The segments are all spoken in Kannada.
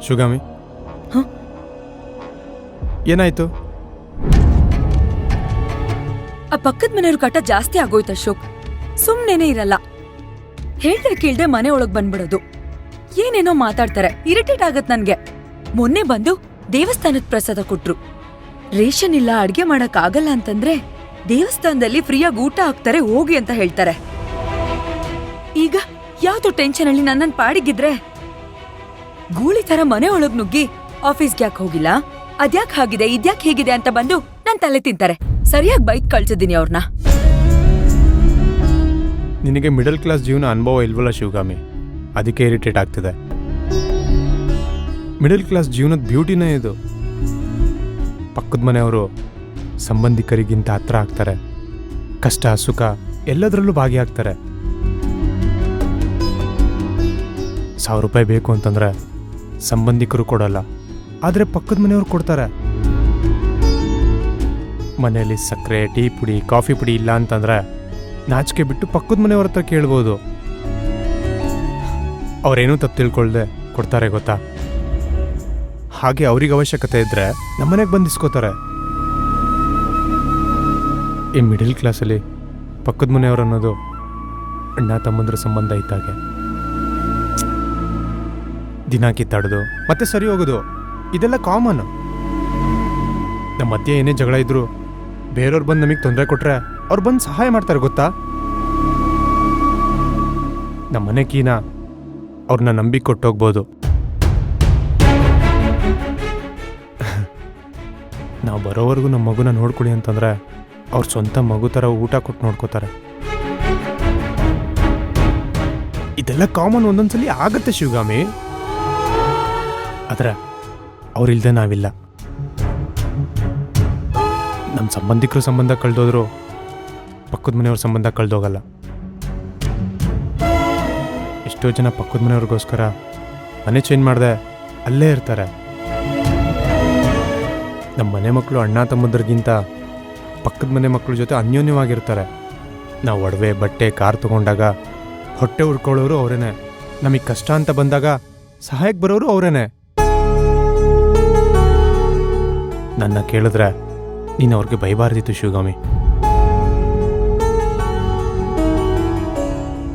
ಶಿವಗಾಮಿ, ಹ? ಏನಾಯ್ತು? ಆ ಪಕ್ಕದ ಮನೆಯವ್ರ ಕಟ ಜಾಸ್ತಿ ಆಗೋಯ್ತು ಅಶೋಕ್. ಸುಮ್ನೇನೆ ಇರಲ್ಲ, ಹೇಳ್ದೆ ಕೇಳ್ದೆ ಮನೆ ಒಳಗ್ ಬಂದ್ಬಿಡೋದು. ಏನೇನೋ ಮಾತಾಡ್ತಾರೆ, ಇರಿಟೇಟ್ ಆಗತ್ ನನ್ಗೆ. ಮೊನ್ನೆ ಬಂದು ದೇವಸ್ಥಾನದ ಪ್ರಸಾದ ಕೊಟ್ರು. ರೇಷನ್ ಇಲ್ಲ, ಅಡ್ಗೆ ಮಾಡಕ್ ಆಗಲ್ಲ ಅಂತಂದ್ರೆ ದೇವಸ್ಥಾನದಲ್ಲಿ ಫ್ರೀಯಾಗಿ ಊಟ ಹಾಕ್ತಾರೆ, ಹೋಗಿ ಅಂತ ಹೇಳ್ತಾರೆ. ಈಗ ಯಾವ್ದು ಟೆನ್ಷನ್ ಅಲ್ಲಿ ನನ್ನನ್ ಪಾಡಿಗಿದ್ರೆ ಗೂಳಿ ತರ ಮನೆ ಒಳಗ್ ನುಗ್ಗಿ ಆಫೀಸ್ಗೆ ಯಾಕೆ ಹೋಗಿಲ್ಲ, ಅದ್ಯಾಕ್ ಹಾಗಿದೆ, ಇದ್ಯಾಕ್ ಹೇಗಿದೆ ಅಂತ ಬಂದು ನನ್ ತಲೆ ತಿಂತಾರೆ. ಸರಿಯಾಗಿ ಬೈಕ್ ಕಳ್ಸಿದ್ದೀನಿ ಅವ್ರನ್ನ. ನಿನಗೆ ಮಿಡಲ್ ಕ್ಲಾಸ್ ಜೀವನ ಅನುಭವ ಇಲ್ವಲ್ಲ ಶಿವಗಾಮಿ, ಅದಕ್ಕೆ ಇರಿಟೇಟ್ ಆಗ್ತಿದೆ. ಮಿಡಲ್ ಕ್ಲಾಸ್ ಜೀವನದ ಬ್ಯೂಟಿನೇ ಇದು. ಪಕ್ಕದ ಮನೆಯವರು ಸಂಬಂಧಿಕರಿಗಿಂತ ಹತ್ರ ಆಗ್ತಾರೆ, ಕಷ್ಟ ಸುಖ ಎಲ್ಲದರಲ್ಲೂ ಭಾಗಿಯಾಗ್ತಾರೆ. 1000 ರೂಪಾಯಿ ಬೇಕು ಅಂತಂದ್ರೆ ಸಂಬಂಧಿಕರು ಕೊಡಲ್ಲ, ಆದರೆ ಪಕ್ಕದ ಮನೆಯವರು ಕೊಡ್ತಾರೆ. ಮನೆಯಲ್ಲಿ ಸಕ್ಕರೆ, ಟೀ ಪುಡಿ, ಕಾಫಿ ಪುಡಿ ಇಲ್ಲ ಅಂತಂದ್ರೆ ನಾಚಿಕೆ ಬಿಟ್ಟು ಪಕ್ಕದ ಮನೆಯವ್ರ ಹತ್ರ ಕೇಳ್ಬೋದು. ಅವರೇನೂ ತಪ್ಪು ತಿಳ್ಕೊಳ್ದೆ ಕೊಡ್ತಾರೆ ಗೊತ್ತಾ. ಹಾಗೆ ಅವ್ರಿಗೆ ಅವಶ್ಯಕತೆ ಇದ್ದರೆ ನಮ್ಮನೆಗೆ ಬಂದು ಇಸ್ಕೋತಾರೆ. ಈ ಮಿಡಲ್ ಕ್ಲಾಸಲ್ಲಿ ಪಕ್ಕದ ಮನೆಯವರು ಅನ್ನೋದು ಅಣ್ಣ ತಮ್ಮಂದ್ರ ಸಂಬಂಧ ಇದ್ದಾಗೆ. ದಿನ ಕಿತ್ತಾಡೋದು ಮತ್ತೆ ಸರಿ ಹೋಗೋದು ಇದೆಲ್ಲ ಕಾಮನ್. ನಮ್ಮ ಮಧ್ಯೆ ಏನೇ ಜಗಳ ಇದ್ರು ಬೇರೆಯವ್ರು ಬಂದು ನಮಗೆ ತೊಂದರೆ ಕೊಟ್ರೆ ಅವ್ರು ಬಂದು ಸಹಾಯ ಮಾಡ್ತಾರೆ ಗೊತ್ತಾ. ನಮ್ಮ ಮನೆ ಕೀನ ಅವ್ರನ್ನ ನಂಬಿ ಕೊಟ್ಟೋಗ್ಬೋದು. ನಾವು ಬರೋವರೆಗೂ ನಮ್ಮ ಮಗುನ ನೋಡ್ಕೊಳ್ಳಿ ಅಂತಂದ್ರೆ ಅವ್ರ ಸ್ವಂತ ಮಗು ಥರ ಊಟ ಕೊಟ್ಟು ನೋಡ್ಕೋತಾರೆ. ಇದೆಲ್ಲ ಕಾಮನ್, ಒಂದೊಂದ್ಸಲಿ ಆಗತ್ತೆ ಶಿವಗಾಮಿ. ಆದರೆ ಅವ್ರಿಲ್ದೆ ನಾವಿಲ್ಲ. ನಮ್ಮ ಸಂಬಂಧಿಕರು ಸಂಬಂಧ ಕಳೆದೋದ್ರು ಪಕ್ಕದ ಮನೆಯವ್ರ ಸಂಬಂಧ ಕಳೆದೋಗಲ್ಲ. ಎಷ್ಟೋ ಜನ ಪಕ್ಕದ ಮನೆಯವ್ರಿಗೋಸ್ಕರ ಮನೆ ಚೇಂಜ್ ಮಾಡದೆ ಅಲ್ಲೇ ಇರ್ತಾರೆ. ನಮ್ಮ ಮನೆ ಮಕ್ಕಳು ಅಣ್ಣ ತಮ್ಮದ್ರಿಗಿಂತ ಪಕ್ಕದ ಮನೆ ಮಕ್ಕಳ ಜೊತೆ ಅನ್ಯೋನ್ಯವಾಗಿರ್ತಾರೆ. ನಾವು ಒಡವೆ ಬಟ್ಟೆ ಕಾರ್ ತೊಗೊಂಡಾಗ ಹೊಟ್ಟೆ ಉಡ್ಕೊಳ್ಳೋರು ಅವರೇನೆ, ನಮಗೆ ಕಷ್ಟ ಅಂತ ಬಂದಾಗ ಸಹಾಯಕ್ಕೆ ಬರೋರು ಅವರೇನೆ. ನನ್ನ ಕೇಳಿದ್ರೆ ನೀನು ಅವ್ರಿಗೆ ಬೈಬಾರ್ದಿತ್ತು ಶಿವಗಾಮಿ.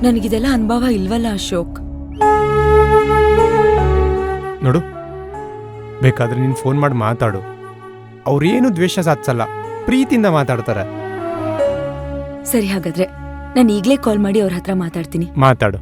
ನನಗಿದೆಲ್ಲ ಅನುಭವ ಇಲ್ವಲ್ಲ ಅಶೋಕ್. ನೋಡು, ಬೇಕಾದ್ರೆ ನೀನು ಫೋನ್ ಮಾಡಿ ಮಾತಾಡು. ಅವ್ರೇನು ದ್ವೇಷ ಸಾಧಿಸಲ್ಲ, ಪ್ರೀತಿಯಿಂದ ಮಾತಾಡ್ತಾರೆ. ಸರಿ, ಹಾಗಾದ್ರೆ ನಾನು ಈಗಲೇ ಕಾಲ್ ಮಾಡಿ ಅವ್ರ ಹತ್ರ ಮಾತಾಡ್ತೀನಿ. ಮಾತಾಡು.